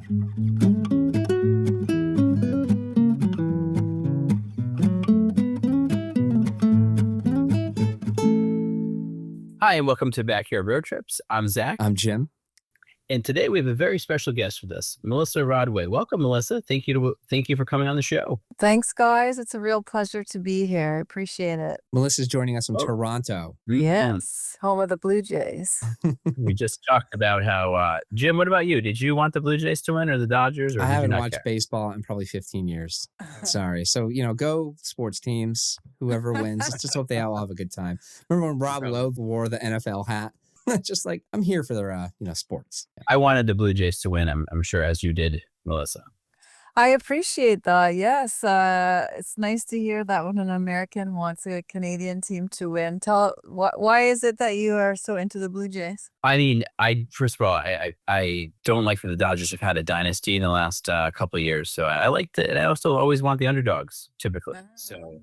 Hi, and welcome to Backyard Road Trips. I'm Zach, I'm Jim. and today we have a very special guest with us, Melissa Rodway. Welcome, Melissa. Thank you for coming on the show. Thanks, guys. It's a real pleasure to be here. I appreciate it. Melissa's joining us from Oh. Toronto. Yes, home of the Blue Jays. We just talked about how Jim. What about you? Did you want the Blue Jays to win or the Dodgers? Or I did you haven't not watched care? baseball in probably 15 years. Sorry. So, go sports teams, whoever wins. Let's just hope they all have a good time. Remember when Rob Lowe wore the NFL hat? Just like, I'm here for their, sports. I wanted the Blue Jays to win. I'm sure, as you did, Melissa. I appreciate that. Yes, it's nice to hear that when an American wants a Canadian team to win. Why is it that you are so into the Blue Jays? I mean, first of all, I don't like that the Dodgers have had a dynasty in the last couple of years. So I liked it. I also always want the underdogs, typically. So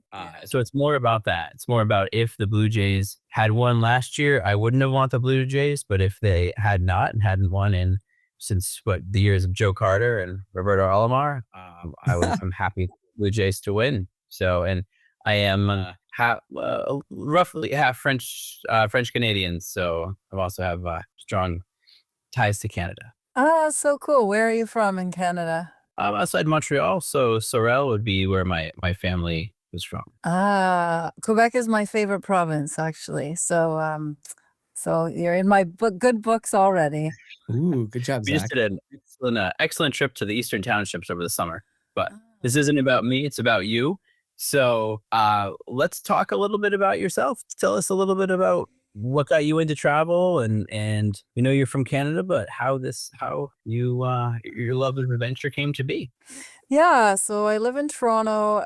it's more about that. It's more about if the Blue Jays had won last year, I wouldn't have wanted the Blue Jays. But if they had not and hadn't won since the years of Joe Carter and Roberto Alomar, I'm happy for the Blue Jays to win. So, and I am roughly half French Canadian. So I also have strong ties to Canada. So cool. Where are you from in Canada? I'm outside Montreal, so Sorel would be where my family was from. Quebec is my favorite province, actually. So you're in my good books already. Ooh, good job, We Zach. just did an excellent trip to the Eastern Townships over the summer. But this isn't about me; it's about you. So let's talk a little bit about yourself. Tell us a little bit about what got you into travel, and we know you're from Canada, but how your love of adventure came to be. Yeah, so I live in Toronto.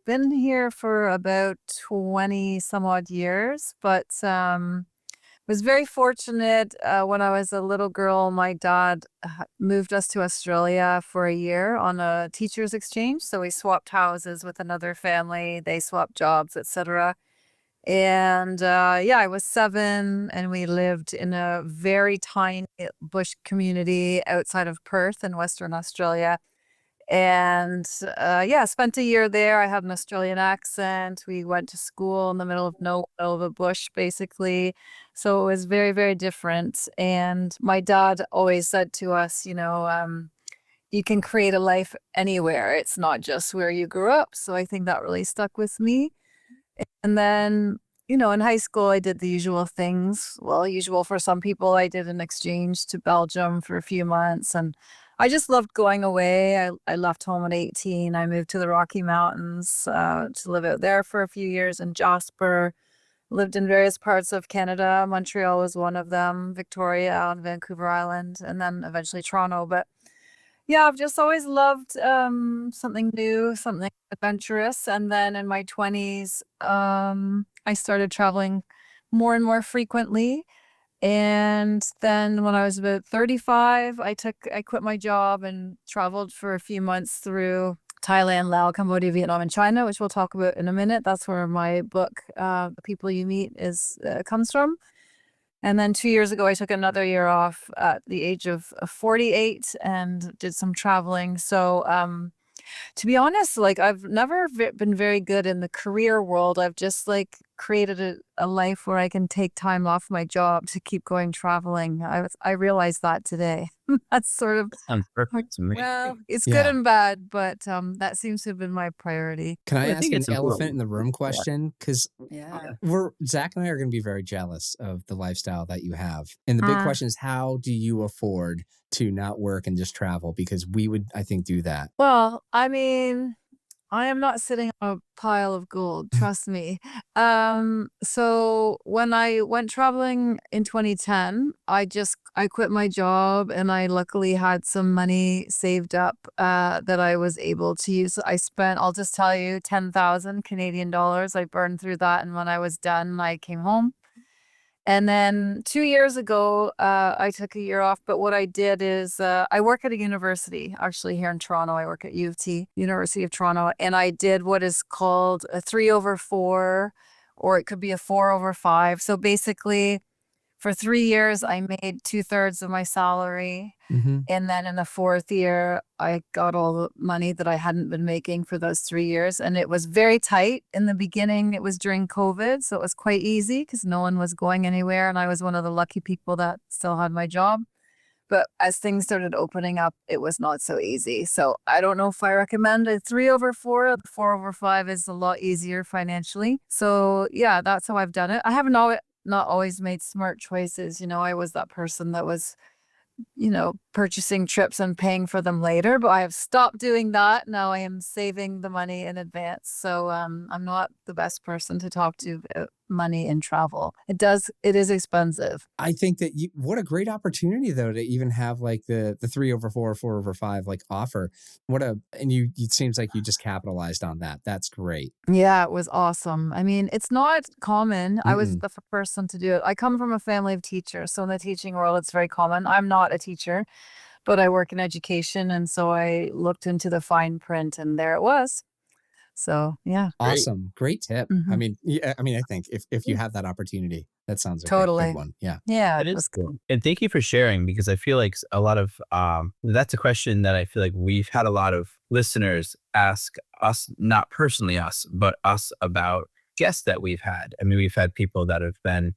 Been here for about 20 some odd years, but was very fortunate. When I was a little girl, my dad moved us to Australia for a year on a teacher's exchange. So we swapped houses with another family. They swapped jobs, etc. And I was 7, and we lived in a very tiny bush community outside of Perth in Western Australia. And spent a year there. I had an Australian accent. We went to school in the middle of a bush, basically. So it was very, very different. And my dad always said to us, you can create a life anywhere. It's not just where you grew up. So I think that really stuck with me. And then, in high school, I did the usual things. Well, usual for some people. I did an exchange to Belgium for a few months, and I just loved going away. I left home at 18. I moved to the Rocky Mountains to live out there for a few years in Jasper. Lived in various parts of Canada. Montreal was one of them, Victoria and Vancouver Island, and then eventually Toronto. But yeah, I've just always loved something new, something adventurous. And then in my 20s, I started traveling more and more frequently. And then when I was about 35, I quit my job and traveled for a few months through Thailand, Laos, Cambodia, Vietnam, and China, which we'll talk about in a minute. That's where my book, The People You Meet, comes from. And then 2 years ago, I took another year off at the age of 48 and did some traveling. So to be honest, like I've never been very good in the career world. I've just created a life where I can take time off my job to keep going traveling. I realized that today. That's sort of Sounds perfect to me. well, it's Yeah. good and bad, but that seems to have been my priority. Can I I ask think an it's important. elephant in the room question? Because Yeah. Zach and I are going to be very jealous of the lifestyle that you have. And the big question is, how do you afford to not work and just travel? Because we would, I think, do that. Well, I mean, I am not sitting on a pile of gold, trust me. So when I went traveling in 2010, I quit my job, and I luckily had some money saved up that I was able to use. I'll just tell you, 10,000 Canadian dollars. I burned through that, and when I was done, I came home. And then 2 years ago, I took a year off. But what I did is I work at a university, actually here in Toronto. I work at U of T, University of Toronto. And I did what is called a 3/4, or it could be a 4/5. So basically, For 3 years, I made 2/3 of my salary. Mm-hmm. And then in the 4th year, I got all the money that I hadn't been making for those 3 years. And it was very tight in the beginning. It was during COVID. So it was quite easy because no one was going anywhere. And I was one of the lucky people that still had my job. But as things started opening up, it was not so easy. So I don't know if I recommend a 3/4. The 4/5 is a lot easier financially. So yeah, that's how I've done it. I haven't always not always made smart choices. I was that person that was purchasing trips and paying for them later, but I have stopped doing that. Now I am saving the money in advance. So I'm not the best person to talk to about money and travel. It is expensive. I think that what a great opportunity though to even have like the 3/4, 4/5 like offer. It seems like you just capitalized on that. That's great. Yeah, it was awesome. I mean, it's not common. I was Mm-mm. the person to do it. I come from a family of teachers, so in the teaching world, it's very common. I'm not a teacher, but I work in education, and so I looked into the fine print, and there it was. So yeah. Great. Awesome. Great tip. I Mhm. mean, yeah, I mean, I think if you have that opportunity, that sounds like a good Totally. one. Yeah. Yeah, That it is was cool. And thank you for sharing because I feel like a lot of that's a question that I feel like we've had a lot of listeners ask us, not personally us, but us about guests that we've had. I mean, we've had people that have been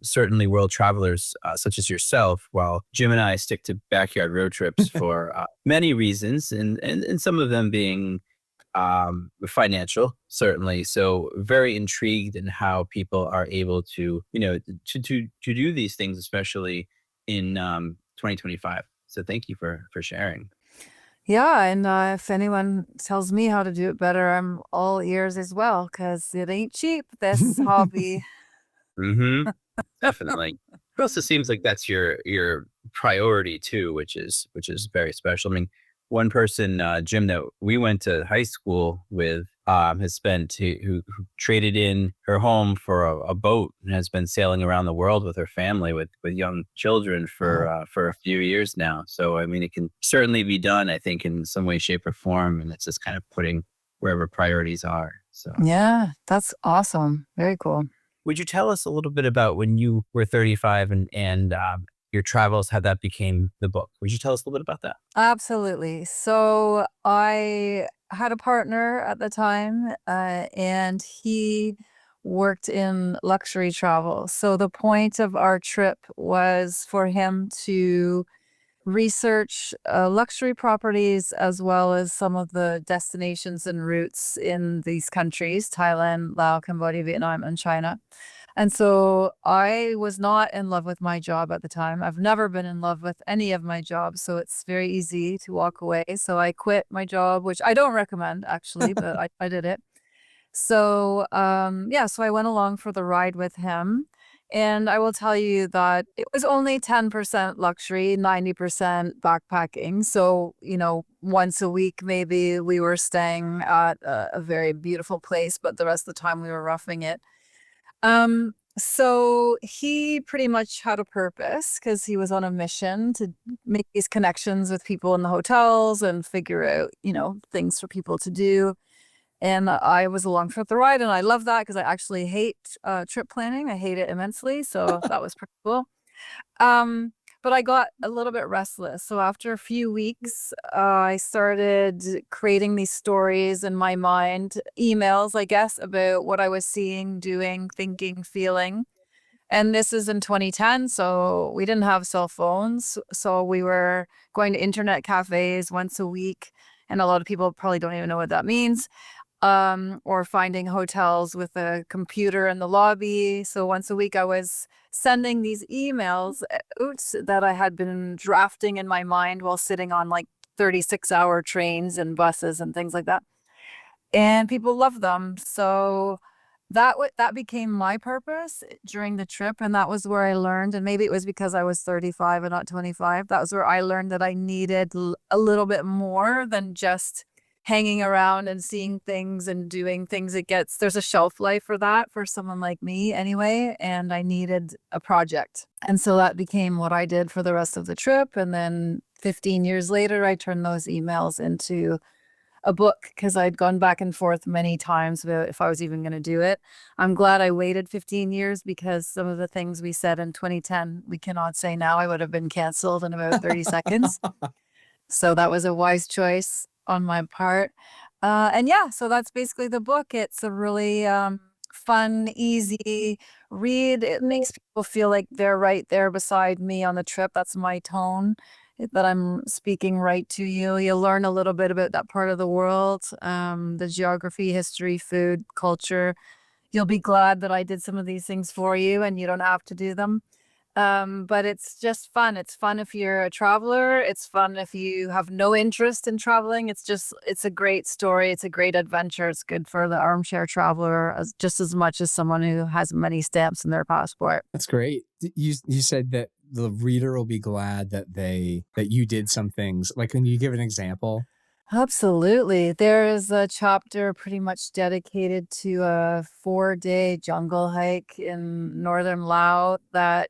certainly world travelers, such as yourself, while Jim and I stick to backyard road trips for many reasons, and some of them being financial, certainly. So very intrigued in how people are able to, to do these things, especially in 2025. So thank you for sharing. Yeah, and if anyone tells me how to do it better, I'm all ears as well because it ain't cheap, this hobby. Hmm. Definitely. It also seems like that's your priority too, which is very special. I mean, one person, Jim, that we went to high school with, has spent who traded in her home for a boat and has been sailing around the world with her family with young children Wow. for a few years now. So I mean, it can certainly be done, I think, in some way, shape, or form, and it's just kind of putting wherever priorities are. So. Yeah, that's awesome. Very cool. Would you tell us a little bit about when you were 35 and your travels, how that became the book? Would you tell us a little bit about that? Absolutely. So I had a partner at the time, and he worked in luxury travel. So the point of our trip was for him to research luxury properties as well as some of the destinations and routes in these countries: Thailand, Laos, Cambodia, Vietnam, and China. And so I was not in love with my job at the time. I've never been in love with any of my jobs, so it's very easy to walk away. So I quit my job, which I don't recommend actually, but I did it. So, yeah, so I went along for the ride with him. And I will tell you that it was only 10% luxury, 90% backpacking. So, once a week, maybe we were staying at a very beautiful place, but the rest of the time we were roughing it. So he pretty much had a purpose because he was on a mission to make these connections with people in the hotels and figure out, things for people to do. And I was along for the ride, and I love that because I actually hate trip planning. I hate it immensely. So that was pretty cool. Um, but I got a little bit restless. So after a few weeks, I started creating these stories in my mind, emails, I guess, about what I was seeing, doing, thinking, feeling. And this is in 2010, so we didn't have cell phones. So we were going to internet cafes once a week. And a lot of people probably don't even know what that means, or finding hotels with a computer in the lobby. So once a week, I was sending these emails out that I had been drafting in my mind while sitting on like 36-hour trains and buses and things like that. And people love them. So that became my purpose during the trip, and that was where I learned, and maybe it was because I was 35 and not 25. That was where I learned that I needed a little bit more than just hanging around and seeing things and doing things. There's a shelf life for that for someone like me anyway, and I needed a project. And so that became what I did for the rest of the trip, and then 15 years later I turned those emails into a book because I'd gone back and forth many times about if I was even going to do it. I'm glad I waited 15 years because some of the things we said in 2010 we cannot say now. I would have been canceled in about 30 seconds. So that was a wise choice on my part. And yeah, so that's basically the book. It's a really fun, easy read. It makes people feel like they're right there beside me on the trip. That's my tone, that I'm speaking right to you. You'll learn a little bit about that part of the world, the geography, history, food, culture. You'll be glad that I did some of these things for you and you don't have to do them. But it's just fun. It's fun if you're a traveler. It's fun if you have no interest in traveling. It's a great story. It's a great adventure. It's good for the armchair traveler just as much as someone who has many stamps in their passport. That's great. You said that the reader will be glad that you did some things. Like, can you give an example? Absolutely. There is a chapter pretty much dedicated to a 4-day jungle hike in northern Laos that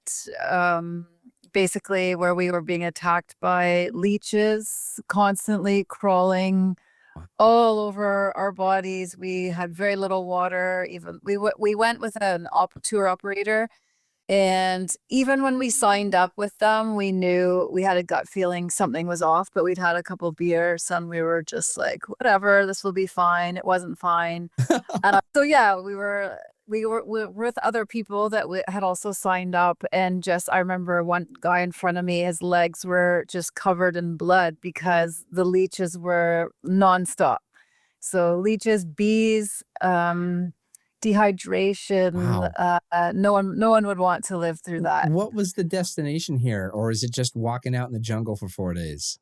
basically where we were being attacked by leeches constantly crawling all over our bodies. We had very little water. Even we went with an tour operator, and even when we signed up with them, we knew we had a gut feeling something was off, but we'd had a couple beers and we were just like, whatever, this will be fine. It wasn't fine. So yeah, we were with other people that had also signed up, and just I remember one guy in front of me, his legs were just covered in blood because the leeches were nonstop. So leeches, bees, dehydration. Wow. No one would want to live through that. What was the destination here? Or is it just walking out in the jungle for 4 days?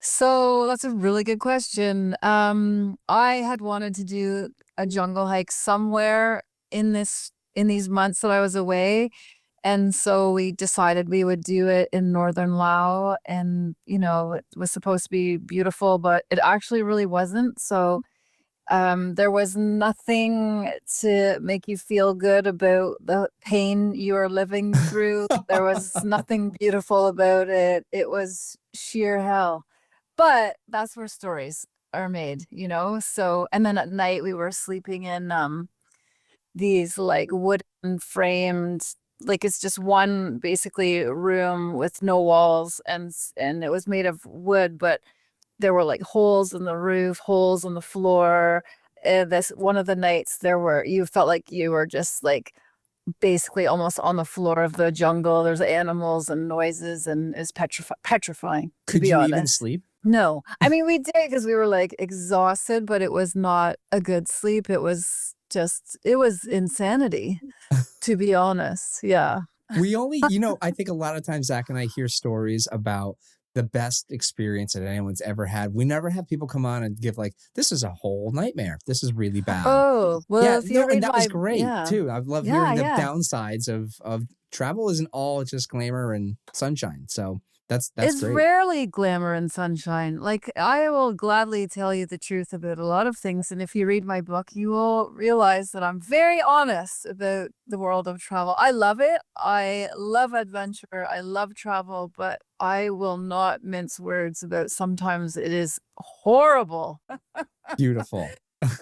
So that's a really good question. I had wanted to do a jungle hike somewhere in these months that I was away. And so we decided we would do it in northern Laos. And, it was supposed to be beautiful, but it actually really wasn't. So there was nothing to make you feel good about the pain you were living through. There was nothing beautiful about it. It was sheer hell. But that's where stories are made. So, and then at night we were sleeping in these like wooden framed, like it's just one basically room with no walls, and it was made of wood, but there were like holes in the roof, holes on the floor. This one of the nights you felt like you were just like basically almost on the floor of the jungle. There's animals and noises, and it's petrifying, to Could be you even honest. sleep? No, I mean we did because we were like exhausted, but it was not a good sleep. It was insanity, to be honest. Yeah. We only, I think a lot of times Zach and I hear stories about the best experience that anyone's ever had. We never have people come on and give like, this is a whole nightmare. This is really bad. Oh, well, Yeah, if you no, read and that was my great yeah. too. I love Yeah, hearing the yeah. downsides of travel isn't all just glamour and sunshine. So that's It's great. rarely glamour and sunshine. Like, I will gladly tell you the truth about a lot of things. And if you read my book, you will realize that I'm very honest about the world of travel. I love it. I love adventure. I love travel, but I will not mince words about sometimes it is horrible. Beautiful.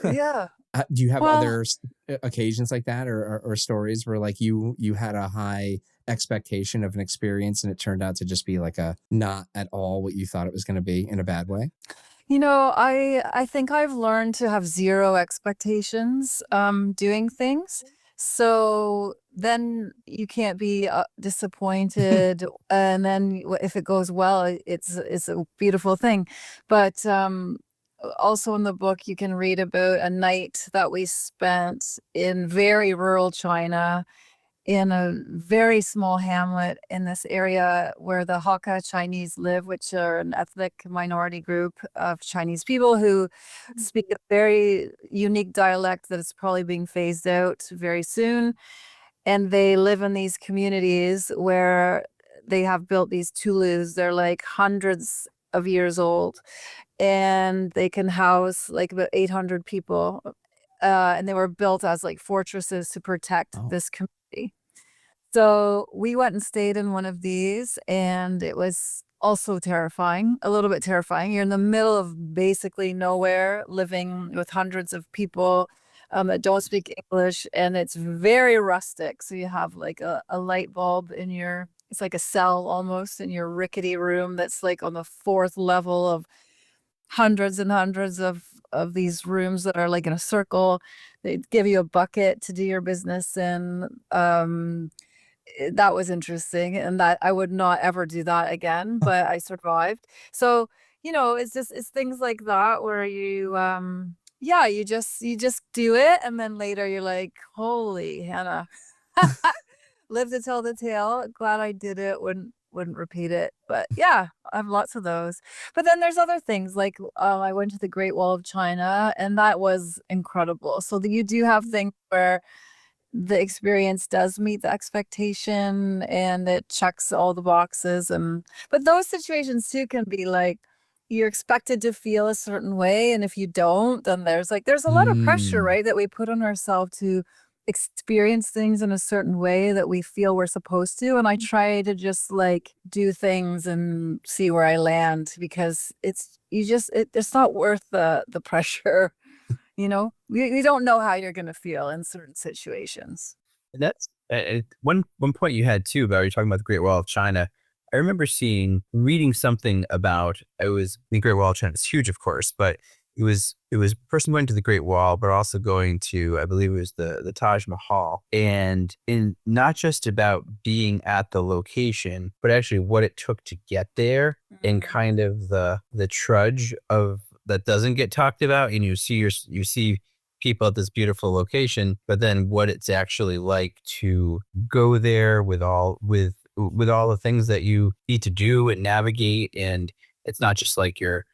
Yeah. Do you have Well, other occasions like that, or stories where like you had a high expectation of an experience and it turned out to just be like a not at all what you thought it was going to be in a bad way? I think I've learned to have zero expectations doing things. So then you can't be disappointed, and then if it goes well, it's a beautiful thing. But also in the book, you can read about a night that we spent in very rural China, in a very small hamlet in this area where the Hakka Chinese live, which are an ethnic minority group of Chinese people who speak a very unique dialect that is probably being phased out very soon. And they live in these communities where they have built these tulus. They're like hundreds of years old, and they can house like about 800 people. And they were built as like fortresses to protect Oh, this community. So we went and stayed in one of these, and it was also terrifying, a little bit terrifying. You're in the middle of basically nowhere, living with hundreds of people that don't speak English, and it's very rustic. So you have like a light bulb in your, it's like a cell almost in your rickety room that's like on the fourth level of hundreds and hundreds of these rooms that are like in a circle. They give you a bucket to do your business in. That was interesting, and that I would not ever do that again, but I survived. So, it's things like that where yeah, you just do it, and then later you're like, "Holy Hannah." Live to tell the tale. Glad I did it. Wouldn't repeat it. But yeah, I have lots of those. But then there's other things like I went to the Great Wall of China, and that was incredible. So you do have things where the experience does meet the expectation and it checks all the boxes. And but those situations too can be like you're expected to feel a certain way, and if you don't, then there's a lot of pressure, Mm. right, that we put on ourselves to experience things in a certain way that we feel we're supposed to. And I try to just like do things and see where I land, because it's not worth the pressure. You don't know how you're going to feel in certain situations. And that's one point you had too about, you're talking about the Great Wall of China. I remember reading something about, it was the Great Wall of China is huge, of course, but it was a person going to the Great Wall, but also going to, I believe it was the Taj Mahal, and in not just about being at the location, but actually what it took to get there, and kind of the trudge of that doesn't get talked about. And you see people at this beautiful location, but then what it's actually like to go there with all the things that you need to do and navigate. And it's not just like you're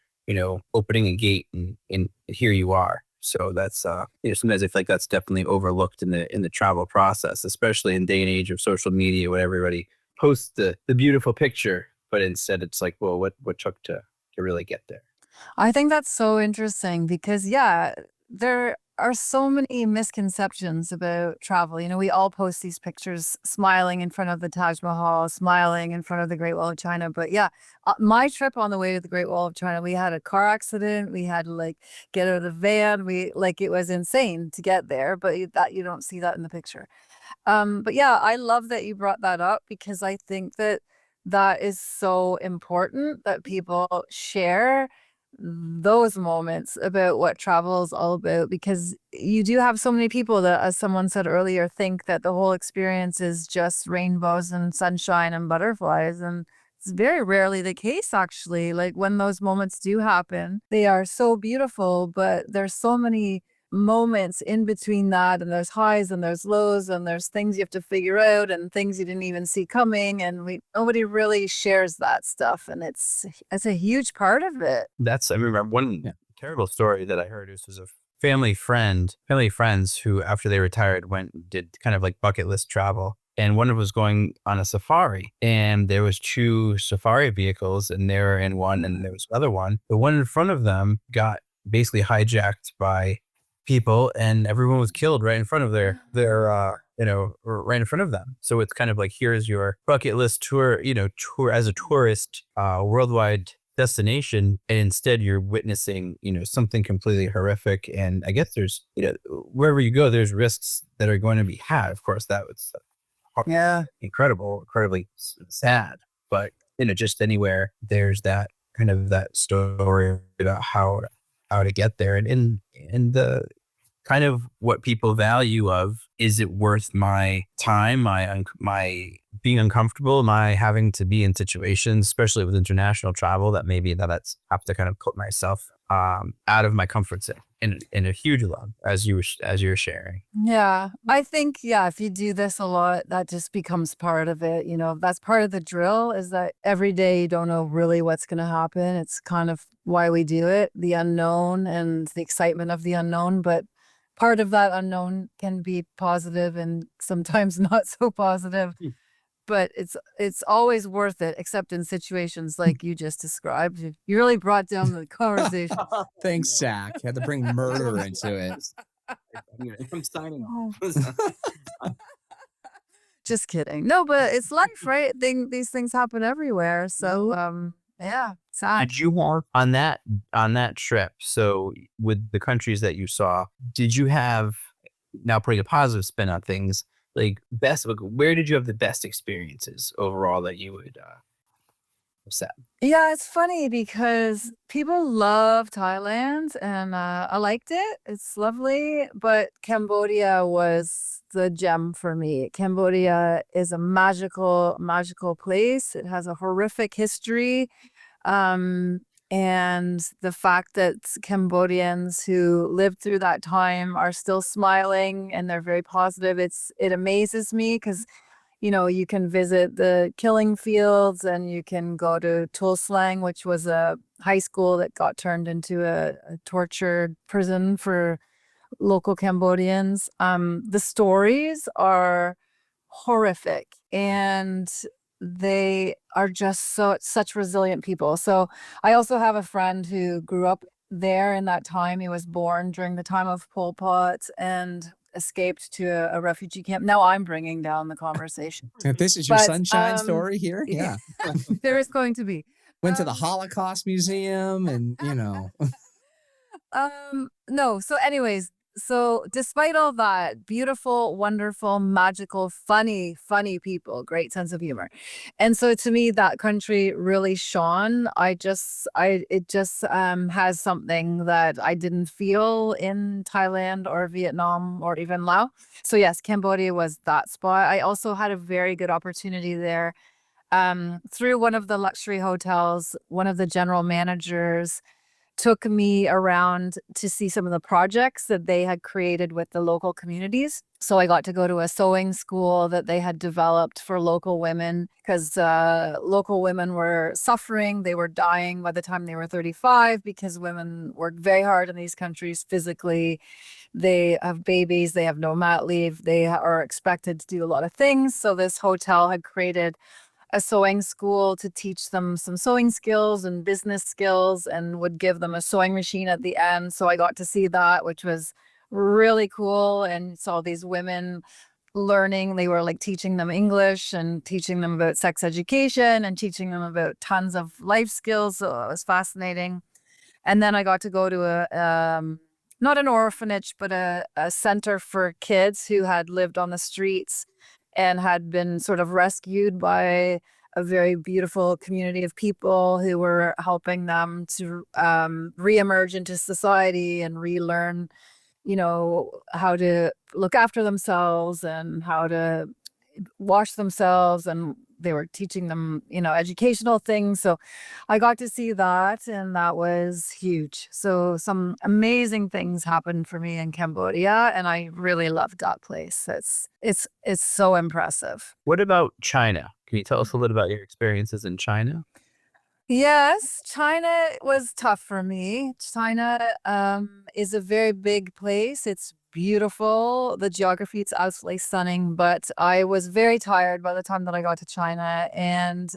opening a gate and here you are. So that's sometimes I feel like that's definitely overlooked in the travel process, especially in day and age of social media, when everybody posts the beautiful picture, but instead it's like, well, what took to really get there. I think that's so interesting because, yeah, there are so many misconceptions about travel. We all post these pictures smiling in front of the Taj Mahal, smiling in front of the Great Wall of China. But yeah, my trip on the way to the Great Wall of China, we had a car accident. We had to like get out of the van. It was insane to get there, but that you don't see that in the picture. But yeah, I love that you brought that up because I think that is so important that people share those moments about what travel is all about, because you do have so many people that, as someone said earlier, think that the whole experience is just rainbows and sunshine and butterflies, and it's very rarely the case, actually. Like when those moments do happen, they are so beautiful, but there's so many moments in between that, and there's highs and there's lows and there's things you have to figure out and things you didn't even see coming, and nobody really shares that stuff, and it's a huge part of it. I remember one terrible story that I heard. This was a family friends who, after they retired, went and did kind of like bucket list travel. And one of them was going on a safari, and there was two safari vehicles, and they were in one, and there was the other one. The one in front of them got basically hijacked by people, and everyone was killed right in front of right in front of them. So it's kind of like, here's your bucket list tour as a tourist, worldwide destination, and instead you're witnessing something completely horrific. And I guess there's wherever you go, there's risks that are going to be had. Of course, that was incredibly sad, but just anywhere there's that kind of that story about how to get there, and the kind of what people value of, is it worth my time, my being uncomfortable, my having to be in situations, especially with international travel, that's have to kind of put myself out of my comfort zone in a huge love, as you were sharing. Yeah, I think, yeah, if you do this a lot, that just becomes part of it. That's part of the drill, is that every day you don't know really what's going to happen. It's kind of why we do it, the unknown and the excitement of the unknown. But part of that unknown can be positive and sometimes not so positive. But it's always worth it, except in situations like you just described. You really brought down the conversation. Thanks, Zach. Had to bring murder into it. I'm signing Oh. off. Just kidding. No, but it's life, right? These things happen everywhere. So Yeah, sad. Did you want on that trip? So with the countries that you saw, did you have now putting a positive spin on things like where did you have the best experiences overall that you would have said? Yeah, it's funny because people love Thailand and I liked it. It's lovely, but Cambodia was the gem for me. Cambodia is a magical, magical place. It has a horrific history. Um, and the fact that Cambodians who lived through that time are still smiling and they're very positive, it amazes me because you can visit the killing fields and you can go to Tulslang, which was a high school that got turned into a torture prison for local Cambodians. The stories are horrific and they are just such resilient people. So I also have a friend who grew up there in that time. He was born during the time of Pol Pot and escaped to a refugee camp. Now I'm bringing down the conversation. If this is your But sunshine story here, yeah. there is going to be. Went to the Um, Holocaust Museum and, no. So anyways, so despite all that, beautiful, wonderful, magical, funny people, great sense of humor. And so to me, that country really shone. It just has something that I didn't feel in Thailand or Vietnam or even Laos. So yes, Cambodia was that spot. I also had a very good opportunity there. Through one of the luxury hotels, one of the general managers took me around to see some of the projects that they had created with the local communities. So I got to go to a sewing school that they had developed for local women because local women were suffering. They were dying by the time they were 35 because women work very hard in these countries physically. They have babies, they have no mat leave, they are expected to do a lot of things. So this hotel had created a sewing school to teach them some sewing skills and business skills and would give them a sewing machine at the end. So I got to see that, which was really cool. And saw these women learning. They were like teaching them English and teaching them about sex education and teaching them about tons of life skills. So it was fascinating. And then I got to go to not an orphanage, but a center for kids who had lived on the streets and had been sort of rescued by a very beautiful community of people who were helping them to reemerge into society and relearn, how to look after themselves and how to wash themselves. And they were teaching them, educational things. So I got to see that and that was huge. So some amazing things happened for me in Cambodia and I really loved that place. It's so impressive. What about China? Can you tell us a little about your experiences in China? Yes, China was tough for me. China is a very big place. It's beautiful. The geography is absolutely stunning, but I was very tired by the time that I got to China, and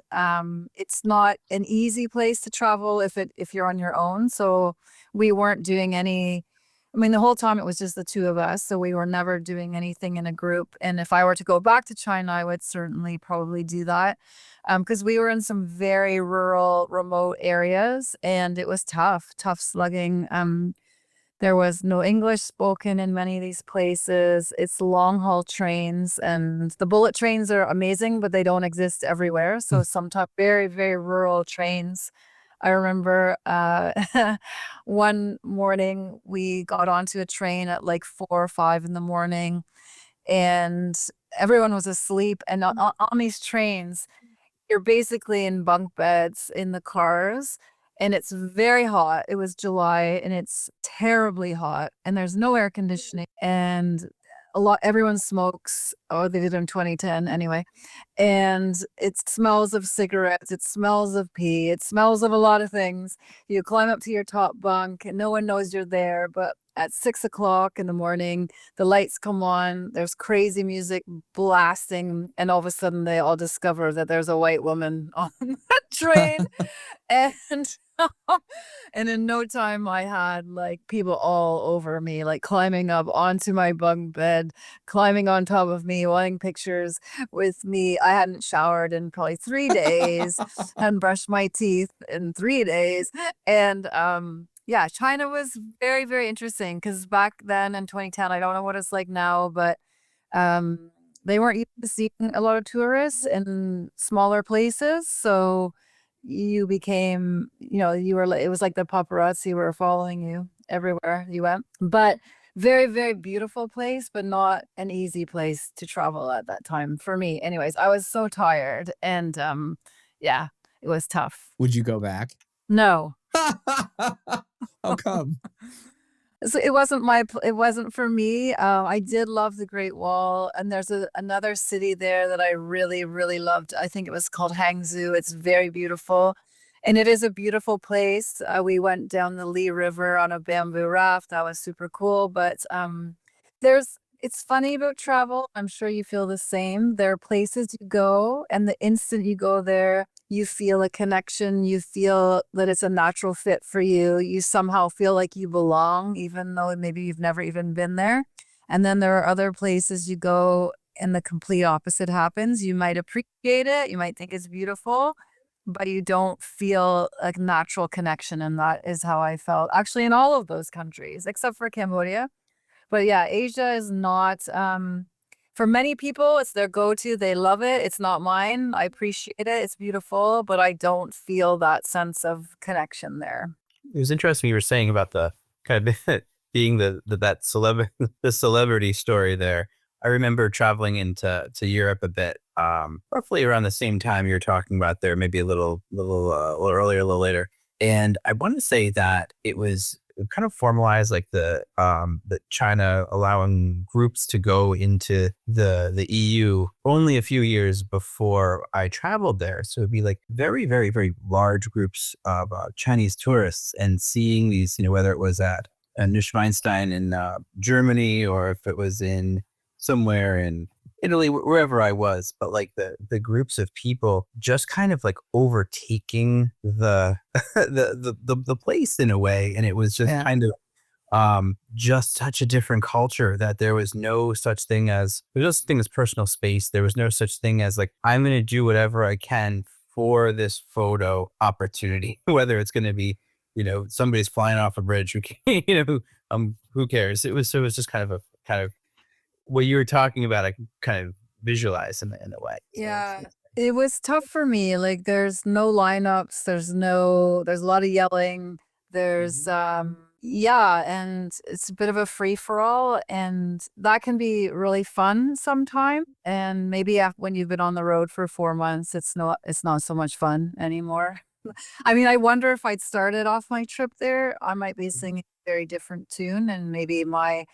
it's not an easy place to travel if you're on your own. So we weren't doing any. I mean, the whole time it was just the two of us, so we were never doing anything in a group. And if I were to go back to China, I would certainly probably do that because we were in some very rural, remote areas, and it was tough slugging. There was no English spoken in many of these places. It's long haul trains, and the bullet trains are amazing, but they don't exist everywhere. So sometimes very, very rural trains. I remember one morning we got onto a train at like 4 or 5 in the morning, and everyone was asleep. And on these trains, you're basically in bunk beds in the cars, and it's very hot. It was July, and it's terribly hot, and there's no air conditioning, and everyone smokes. Oh, they did in 2010 anyway. And it smells of cigarettes, it smells of pee, it smells of a lot of things. You climb up to your top bunk, and no one knows you're there, but at 6 o'clock in the morning, the lights come on, there's crazy music blasting, and all of a sudden they all discover that there's a white woman on the train. And and in no time I had like people all over me, like climbing up onto my bunk bed, climbing on top of me, wanting pictures with me. I hadn't showered in probably 3 days, hadn't brushed my teeth in 3 days. And yeah, China was very, very interesting because back then in 2010, I don't know what it's like now, but um they weren't used to seeing a lot of tourists in smaller places. So you became, you were like, it was like the paparazzi were following you everywhere you went. But very, very beautiful place, but not an easy place to travel at that time for me. Anyways, I was so tired and yeah, it was tough. Would you go back? No. How come? So it wasn't for me. I did love the Great Wall, and there's another city there that I really, really loved. I think it was called Hangzhou. It's very beautiful, and it is a beautiful place. We went down the Li River on a bamboo raft. That was super cool. But it's funny about travel. I'm sure you feel the same. There are places you go, and the instant you go there, you feel a connection. You feel that it's a natural fit for you. You somehow feel like you belong, even though maybe you've never even been there. And then there are other places you go and the complete opposite happens. You might appreciate it. You might think it's beautiful, but you don't feel a natural connection. And that is how I felt actually in all of those countries, except for Cambodia. But yeah, Asia is not, for many people, it's their go-to. They love it. It's not mine. I appreciate it. It's beautiful, but I don't feel that sense of connection there. It was interesting you were saying about the kind of being the celebrity story there. I remember traveling into Europe a bit, roughly around the same time you're talking about there, maybe a little earlier, a little later. And I want to say that it was kind of formalized like the China allowing groups to go into the EU only a few years before I traveled there. So it'd be like very, very, very large groups of Chinese tourists, and seeing these, whether it was at Neuschwanstein in Germany, or if it was in somewhere in Italy, wherever I was, but like the groups of people just kind of like overtaking the the place in a way, and it was just kind of just such a different culture that there was no such thing as personal space. There was no such thing as like, I'm going to do whatever I can for this photo opportunity, whether it's going to be, somebody's flying off a bridge, who cares? It was just kind of what you were talking about. I can kind of visualize in a way. Yeah. It was tough for me. Like there's no lineups, there's a lot of yelling. There's yeah, and it's a bit of a free for all, and that can be really fun sometime. And maybe when you've been on the road for 4 months, it's not so much fun anymore. I mean, I wonder if I'd started off my trip there, I might be singing a very different tune, and maybe my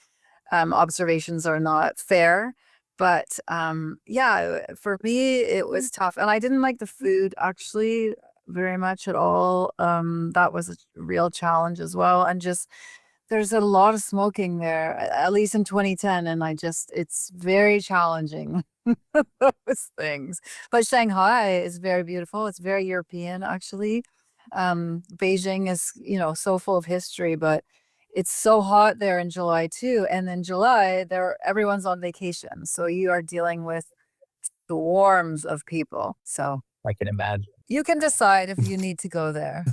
observations are not fair. But yeah, for me, it was tough. And I didn't like the food actually very much at all. That was a real challenge as well. And just there's a lot of smoking there, at least in 2010. And it's very challenging, those things. But Shanghai is very beautiful. It's very European, actually. Beijing is, so full of history, but it's so hot there in July too. And in July, everyone's on vacation. So you are dealing with swarms of people. So I can imagine. you can decide if you need to go there.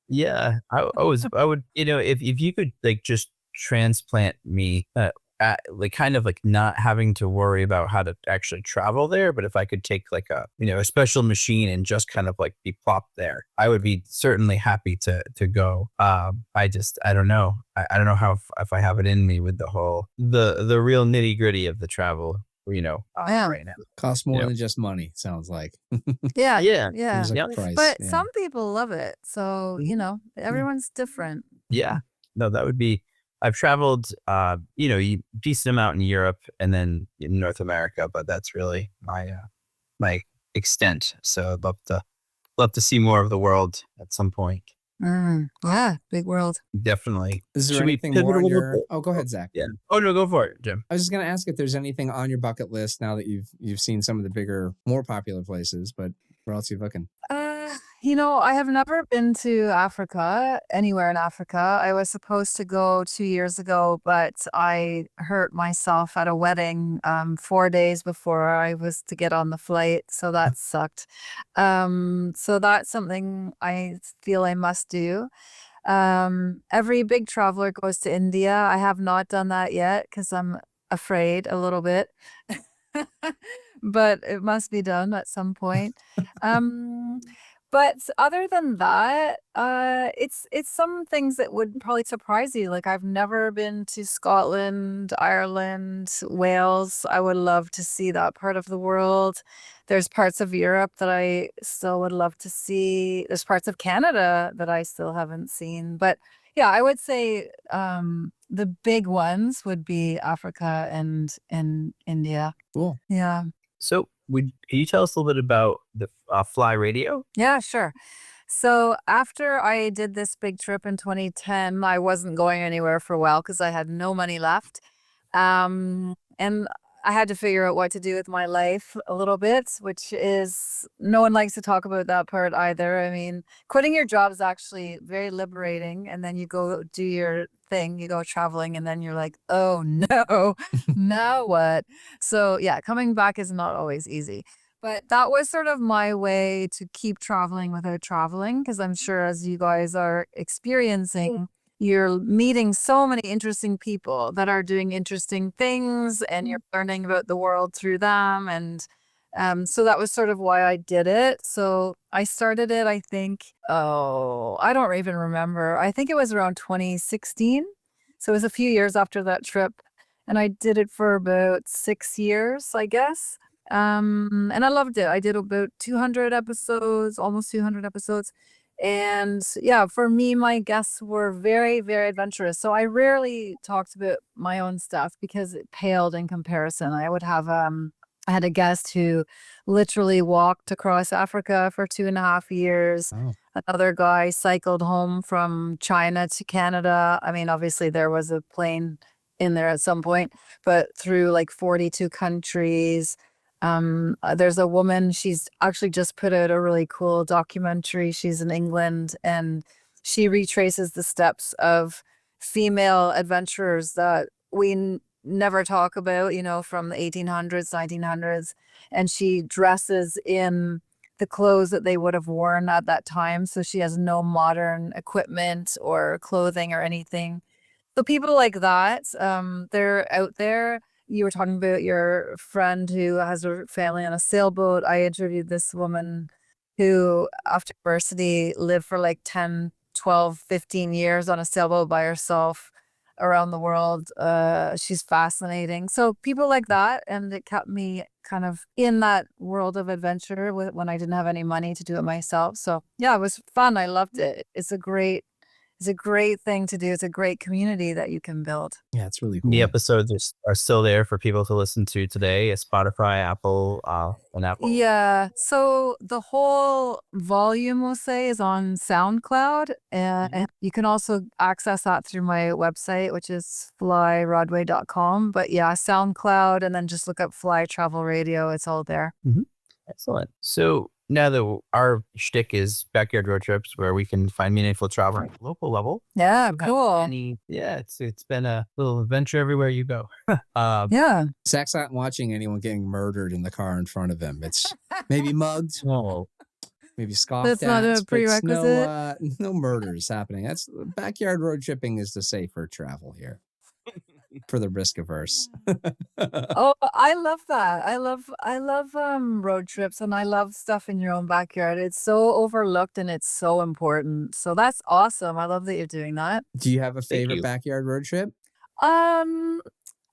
Yeah, I would, if you could like just transplant me, like kind of like not having to worry about how to actually travel there, but if I could take like a special machine and just kind of like be plopped there, I would be certainly happy to go. I don't know. I don't know how if I have it in me with the real nitty gritty of the travel. Right now costs more than just money. Sounds like. Yeah. There's a price, But some people love it. So, everyone's different. Yeah. No, that would be. I've traveled, decent amount in Europe and then in North America, but that's really my extent. So I'd love to see more of the world at some point. Yeah, big world. Definitely. Is there Should we anything pivot more a on little your? bit? Oh, go ahead, Zach. Yeah. Oh no, go for it, Jim. I was just gonna ask if there's anything on your bucket list now that you've seen some of the bigger, more popular places, but where else are you looking? I have never been to Africa, anywhere in Africa. I was supposed to go 2 years ago, but I hurt myself at a wedding 4 days before I was to get on the flight, so that sucked. So that's something I feel I must do. Every big traveler goes to India. I have not done that yet because I'm afraid a little bit. But it must be done at some point. Um, but other than that, it's some things that would probably surprise you. Like I've never been to Scotland, Ireland, Wales. I would love to see that part of the world. There's parts of Europe that I still would love to see. There's parts of Canada that I still haven't seen. But yeah, I would say the big ones would be Africa and India. Cool. Yeah. So, can you tell us a little bit about the Fly Radio? Yeah, sure. So after I did this big trip in 2010, I wasn't going anywhere for a while because I had no money left. And I had to figure out what to do with my life a little bit, which is no one likes to talk about that part either. I mean, quitting your job is actually very liberating. And then you go do your thing, you go traveling, and then you're like, oh no, now what? So yeah, coming back is not always easy. But that was sort of my way to keep traveling without traveling, because I'm sure as you guys are experiencing, you're meeting so many interesting people that are doing interesting things and you're learning about the world through them. And so that was sort of why I did it. So I started it, I think, I don't even remember. I think it was around 2016. So it was a few years after that trip. And I did it for about 6 years, I guess. And I loved it. I did about 200 episodes, almost 200 episodes. And yeah, for me, my guests were very, very adventurous. So I rarely talked about my own stuff because it paled in comparison. I had a guest who literally walked across Africa for 2.5 years. Oh, Another guy cycled home from China to Canada. I mean, obviously there was a plane in there at some point, but through like 42 countries. There's a woman, she's actually just put out a really cool documentary. She's in England and she retraces the steps of female adventurers that we never talk about, from the 1800s, 1900s. And she dresses in the clothes that they would have worn at that time. So she has no modern equipment or clothing or anything. So people like that, they're out there. You were talking about your friend who has her family on a sailboat. I interviewed this woman who, after university, lived for like 10, 12, 15 years on a sailboat by herself around the world. She's fascinating. So people like that, and it kept me kind of in that world of adventure when I didn't have any money to do it myself. So yeah, it was fun. I loved it. It's a great thing to do. It's a great community that you can build. yeah, it's really cool. The episodes are still there for people to listen to today. Spotify, Apple, and Apple. Yeah. So the whole volume, we'll say, is on SoundCloud. And you can also access that through my website, which is flyrodway.com. But yeah, SoundCloud, and then just look up Fly Travel Radio. It's all there. Excellent. So now that our shtick is backyard road trips where we can find meaningful travel at the local level. Yeah, do you have cool. it's been a little adventure everywhere you go. Yeah. Zach's not watching anyone getting murdered in the car in front of him. It's maybe mugged, Well, maybe scoffed That's at. not a but it's prerequisite. no murders happening. That's backyard road tripping is the safer travel here for the risk averse. Oh, I love that. I love road trips, and I love stuff in your own backyard. It's so overlooked and it's so important. So that's awesome. I love that you're doing that. Do you have a thank favorite you. backyard road trip? Um,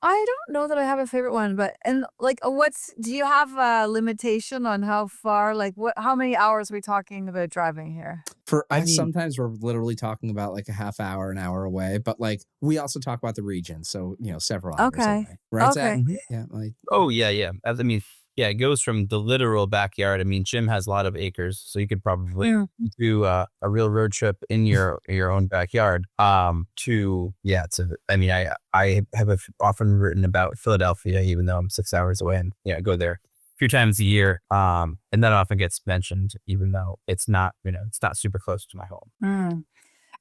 I don't know that I have a favorite one, but do you have a limitation on how far, how many hours are we talking about driving here? I mean- Sometimes we're literally talking about like a half hour, an hour away, but like we also talk about the region, so several hours Okay. away, right? Okay. Zach? Yeah, like Oh yeah. I mean, Yeah, it goes from the literal backyard. I mean, Jim has a lot of acres, so you could probably do a real road trip in your own backyard. To yeah, I mean, I have often written about Philadelphia, even though I'm 6 hours away, and I go there a few times a year. And that often gets mentioned, even though it's not it's not super close to my home. Mm.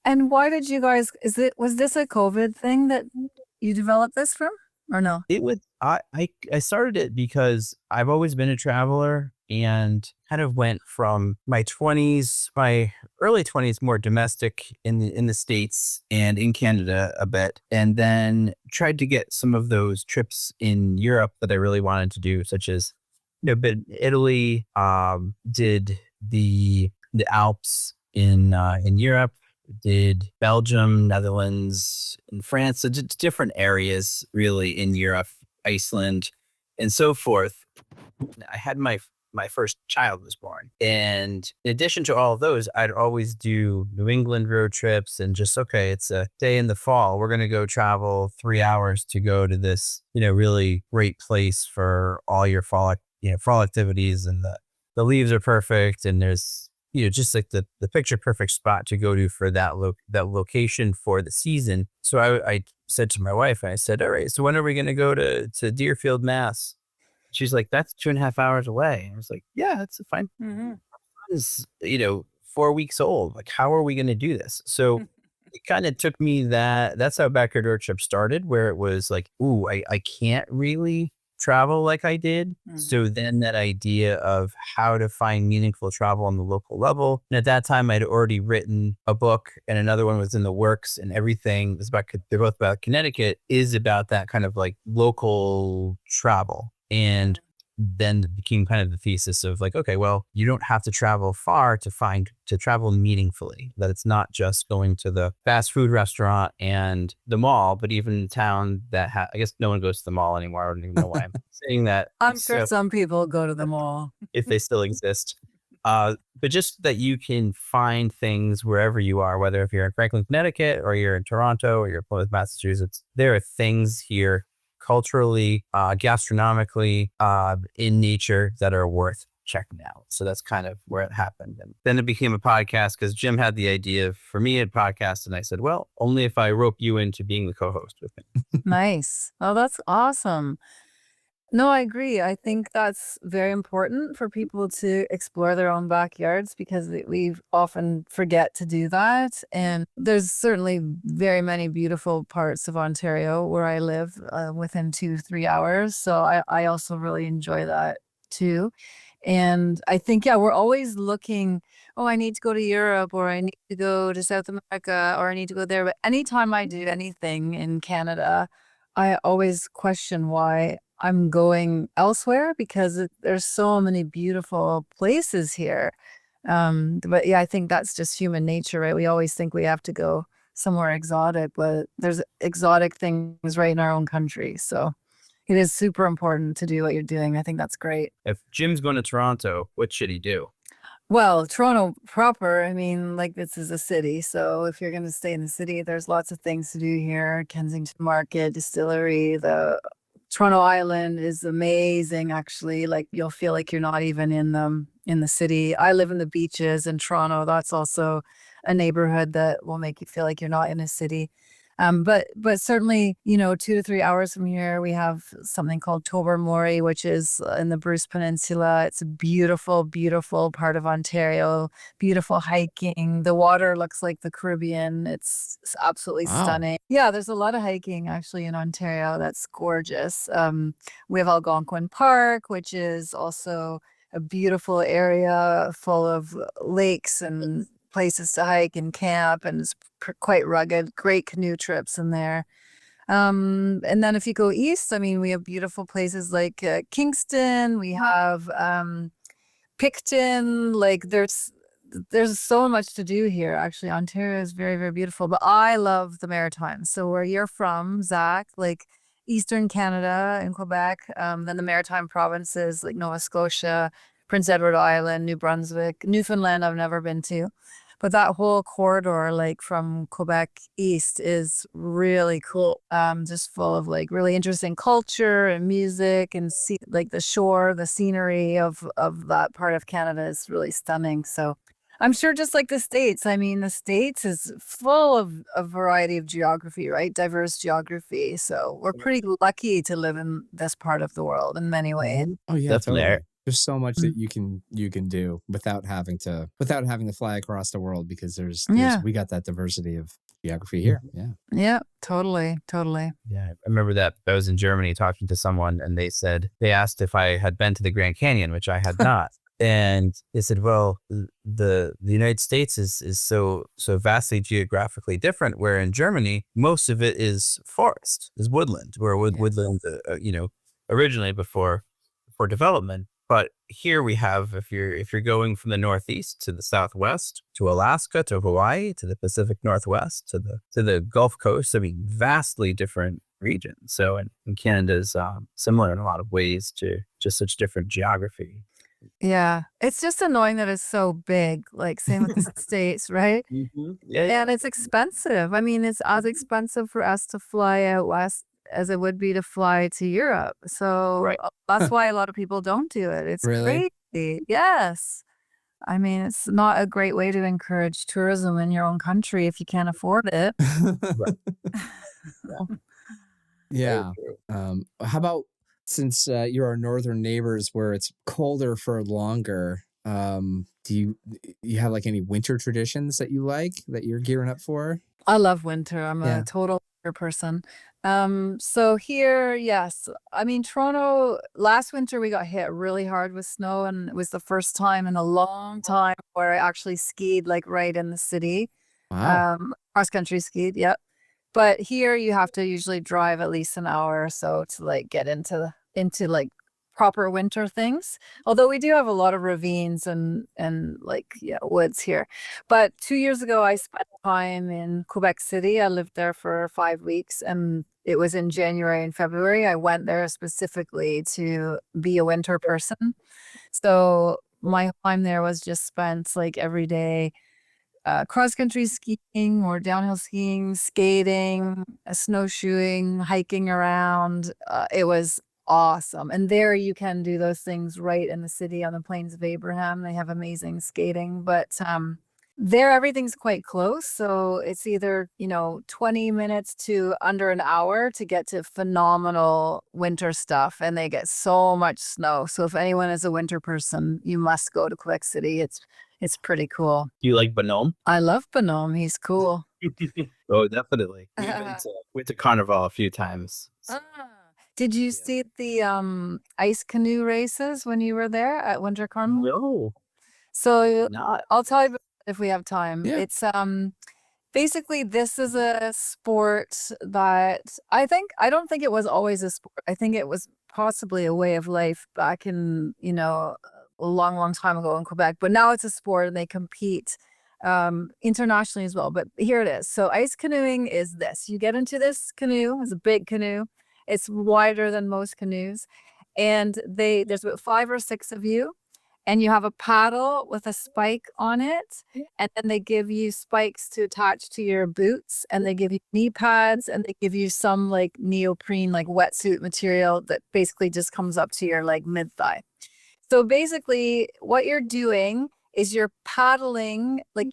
And why did you guys, was this a COVID thing that you developed this from or no? It would I started it because I've always been a traveler and kind of went from my early 20s more domestic in the States and in Canada a bit, and then tried to get some of those trips in Europe that I really wanted to do, such as been Italy, did the Alps in Europe, did Belgium, Netherlands, and France. So different areas really in Europe, Iceland, and so forth. I had my first child was born, and in addition to all of those, I'd always do New England road trips and just okay, it's a day in the fall. We're gonna go travel 3 hours to go to this really great place for all your fall activities, and the leaves are perfect, and there's just like the picture perfect spot to go to for that location for the season. So I said to my wife, I said, all right, so when are we going to go to Deerfield, Mass? She's like, that's 2.5 hours away. I was like, yeah, that's fine. Hmm. It's 4 weeks old. Like, how are we going to do this? So it kind of took me that's how Backyard Road Trip started, where it was like, ooh, I can't really travel like I did. So then that idea of how to find meaningful travel on the local level. And at that time, I'd already written a book and another one was in the works, and everything is about, they're both about Connecticut, is about that kind of like local travel. And then it became kind of the thesis of like, okay, well, you don't have to travel far to travel meaningfully, that it's not just going to the fast food restaurant and the mall, but even in town that I guess no one goes to the mall anymore. I don't even know why I'm saying that. I'm sure So some people go to the mall. if they still exist. But just that you can find things wherever you are, whether if you're in Franklin, Connecticut, or you're in Toronto, or you're in Plymouth, Massachusetts, there are things here culturally, gastronomically, in nature that are worth checking out. So that's kind of where it happened. And then it became a podcast because Jim had the idea for me a podcast. And I said, well, only if I rope you into being the co-host with me. Nice. Oh, that's awesome. No, I agree. I think that's very important for people to explore their own backyards because we often forget to do that. And there's certainly very many beautiful parts of Ontario where I live within 2, 3 hours. So I also really enjoy that too. And I think, yeah, we're always looking, oh, I need to go to Europe or I need to go to South America or I need to go there. But anytime I do anything in Canada, I always question why I'm going elsewhere because there's so many beautiful places here. But yeah, I think that's just human nature, right? We always think we have to go somewhere exotic, but there's exotic things right in our own country. So it is super important to do what you're doing. I think that's great. If Jim's going to Toronto, what should he do? Well, Toronto proper, I mean, like this is a city. So if you're going to stay in the city, there's lots of things to do here. Kensington Market, Distillery, the Toronto Island is amazing, actually. Like you'll feel like you're not even in the city. I live in the beaches in Toronto. That's also a neighborhood that will make you feel like you're not in a city. But certainly, 2 to 3 hours from here, we have something called Tobermory, which is in the Bruce Peninsula. It's a beautiful, beautiful part of Ontario. Beautiful hiking. The water looks like the Caribbean. It's absolutely Wow. stunning. Yeah, there's a lot of hiking actually in Ontario. That's gorgeous. We have Algonquin Park, which is also a beautiful area full of lakes and places to hike and camp, and it's quite rugged. Great canoe trips in there. And then if you go east, I mean, we have beautiful places like Kingston. We have Picton. Like there's so much to do here. Actually, Ontario is very, very beautiful. But I love the Maritimes. So where you're from, Zach, like Eastern Canada and Quebec, then the Maritime provinces like Nova Scotia, Prince Edward Island, New Brunswick, Newfoundland. I've never been to. But that whole corridor, like from Quebec east, is really cool. Just full of like really interesting culture and music and like the shore, the scenery of that part of Canada is really stunning. So I'm sure just like the States, I mean, the States is full of a variety of geography, right? Diverse geography. So we're pretty lucky to live in this part of the world in many ways. Oh yeah, Definitely. totally. There's so much that Mm. you can do without having to fly across the world because there's Yeah. we got that diversity of geography here. Yeah. Yeah, totally. Totally. Yeah, I remember that I was in Germany talking to someone, and they asked if I had been to the Grand Canyon, which I had not. And they said, "Well, the United States is so vastly geographically different. Where in Germany, most of it is forest, is woodland, where Yeah. woodland, originally before development. But here we have, if you're going from the Northeast to the Southwest, to Alaska, to Hawaii, to the Pacific Northwest, to the Gulf Coast, I mean, vastly different regions. So, and Canada's similar in a lot of ways to just such different geography. Yeah. It's just annoying that it's so big, like same with the States, right? Yeah, And it's expensive. I mean, it's as expensive for us to fly out west as it would be to fly to Europe. So right. that's why a lot of people don't do it. It's Really? crazy. Yes. I mean, it's not a great way to encourage tourism in your own country if you can't afford it. Right. Yeah. How about since you're our northern neighbors where it's colder for longer, do you have like any winter traditions that you like that you're gearing up for? I love winter. I'm a Yeah. total winter person. So here, yes. I mean, Toronto, last winter we got hit really hard with snow, and it was the first time in a long time where I actually skied like right in the city. Wow. Cross country skied, yep. But here you have to usually drive at least an hour or so to like get into like proper winter things. Although we do have a lot of ravines and like yeah, woods here. But 2 years ago I spent time in Quebec City. I lived there for 5 weeks, and it was in January and February. I went there specifically to be a winter person. So my time there was just spent like every day cross country skiing or downhill skiing, skating, snowshoeing, hiking around. It was awesome. And there you can do those things right in the city on the Plains of Abraham. They have amazing skating, but there everything's quite close. So it's either, 20 minutes to under an hour to get to phenomenal winter stuff. And they get so much snow. So if anyone is a winter person, you must go to Quebec City. It's pretty cool. Do you like Bonhomme? I love Bonhomme. He's cool. Oh, definitely. Went to Carnival a few times. Ah. Did you see the ice canoe races when you were there at Winter Carnival? No, So not. I'll tell you about it if we have time. Yeah. It's basically this is a sport that I don't think it was always a sport. I think it was possibly a way of life back in, a long, long time ago in Quebec. But now it's a sport and they compete internationally as well. But here it is. So ice canoeing is this. You get into this canoe, it's a big canoe. It's wider than most canoes. And there's about 5 or 6 of you, and you have a paddle with a spike on it, and then they give you spikes to attach to your boots, and they give you knee pads, and they give you some like neoprene like wetsuit material that basically just comes up to your like mid thigh. So basically what you're doing is you're paddling like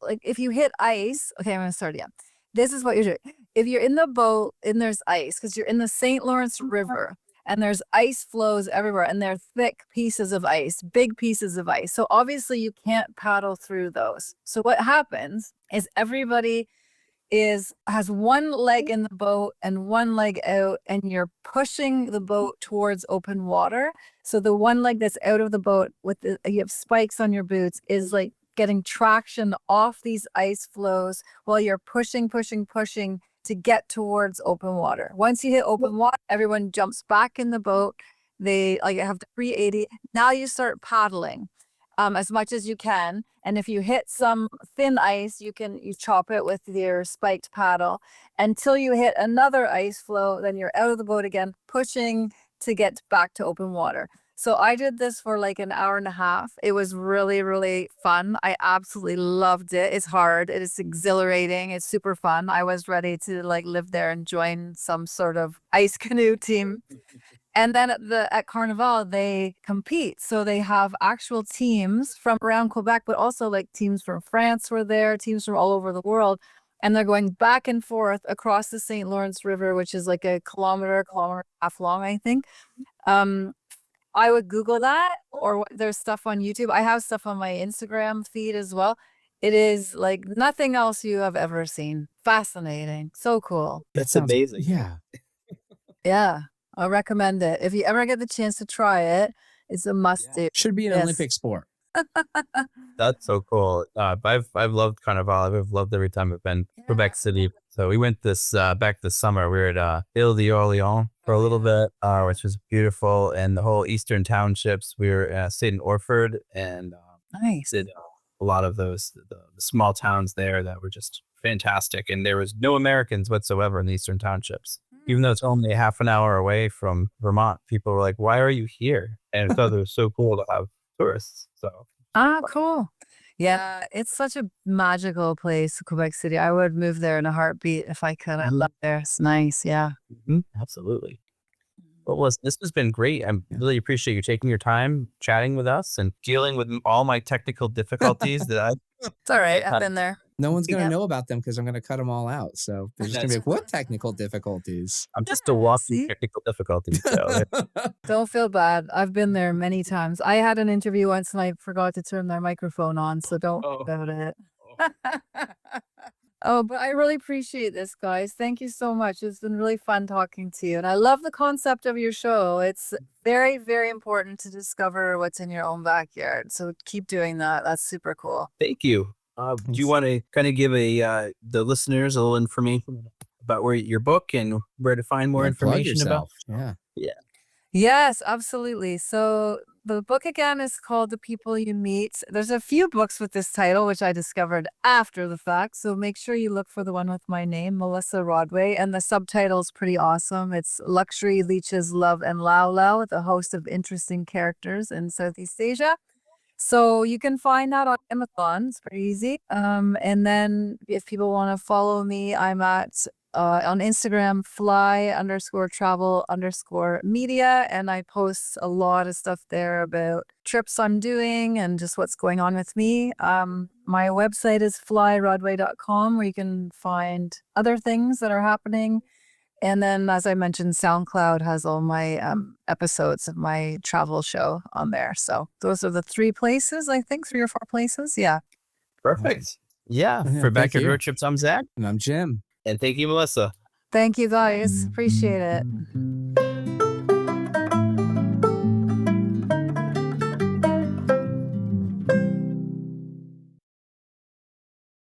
like if you hit ice. Okay, I'm gonna start again. This is what you're doing. If you're in the boat and there's ice, because you're in the St. Lawrence River, and there's ice flows everywhere, and they're thick pieces of ice, big pieces of ice. So obviously you can't paddle through those. So what happens is everybody has one leg in the boat and one leg out, and you're pushing the boat towards open water. So the one leg that's out of the boat you have spikes on your boots is like getting traction off these ice flows while you're pushing to get towards open water. Once you hit open water, everyone jumps back in the boat. They like have to 380. Now you start paddling as much as you can. And if you hit some thin ice, you chop it with your spiked paddle until you hit another ice flow. Then you're out of the boat again, pushing to get back to open water. So I did this for like an hour and a half. It was really, really fun. I absolutely loved it. It's hard. It is exhilarating. It's super fun. I was ready to like live there and join some sort of ice canoe team. And then at Carnival, they compete. So they have actual teams from around Quebec, but also like teams from France were there, teams from all over the world. And they're going back and forth across the St. Lawrence River, which is like a kilometer and a half long, I think. Um, I would Google that, or there's stuff on YouTube. I have stuff on my Instagram feed as well. It is like nothing else you have ever seen. Fascinating. So cool. That That's sounds amazing. Yeah. Yeah. I recommend it. If you ever get the chance to try it, it's a must do. Should be an Yes. Olympic sport. That's so cool. I've loved Carnival. I've loved every time I've been Yeah. Quebec City. So we went back this summer. We were at Ile d'Orléans for a little bit, which was beautiful, and the whole eastern townships. We were stayed in Orford and Nice. did a lot of those the small towns there that were just fantastic, and there was no Americans whatsoever in the eastern townships. Even though it's only a half an hour away from Vermont, people were like, "Why are you here?" And I thought it was so cool to have tourists. So Cool. Yeah, it's such a magical place, Quebec City. I would move there in a heartbeat if I could. I love there. It's nice. Yeah. absolutely. Well, listen, this has been great. I really appreciate you taking your time chatting with us and dealing with all my technical difficulties that I. It's all right. I've been there. No one's going to Yep. know about them because I'm going to cut them all out. So they're just going to be like, what technical difficulties? I'm just a walking See? technical difficulty. So Don't feel bad. I've been there many times. I had an interview once and I forgot to turn their microphone on, so don't Oh. about it. Oh, but I really appreciate this, guys. Thank you so much. It's been really fun talking to you. And I love the concept of your show. It's very, very important to discover what's in your own backyard. So keep doing that. That's super cool. thank you. Do you want to kind of give the listeners a little information about where your book and where to find more Like, plug information about? yourself. Yeah. Yes, absolutely. So the book again is called The People You Meet. There's a few books with this title, which I discovered after the fact. So make sure you look for the one with my name, Melissa Rodway. And the subtitle is pretty awesome. It's Luxury, Leeches, Love, and Lao Lao with a host of interesting characters in Southeast Asia. So you can find that on Amazon. It's pretty easy. And then if people want to follow me, I'm at on Instagram, fly_travel_media. And I post a lot of stuff there about trips I'm doing and just what's going on with me. My website is flyrodway.com, where you can find other things that are happening. And then, as I mentioned, SoundCloud has all my episodes of my travel show on there. So those are the 3 places, I think, 3 or 4 places. Yeah. Perfect. Yeah. Yeah, For thank Backyard you. Road Trips, I'm Zach. And I'm Jim. And thank you, Melissa. Thank you, guys. Appreciate it.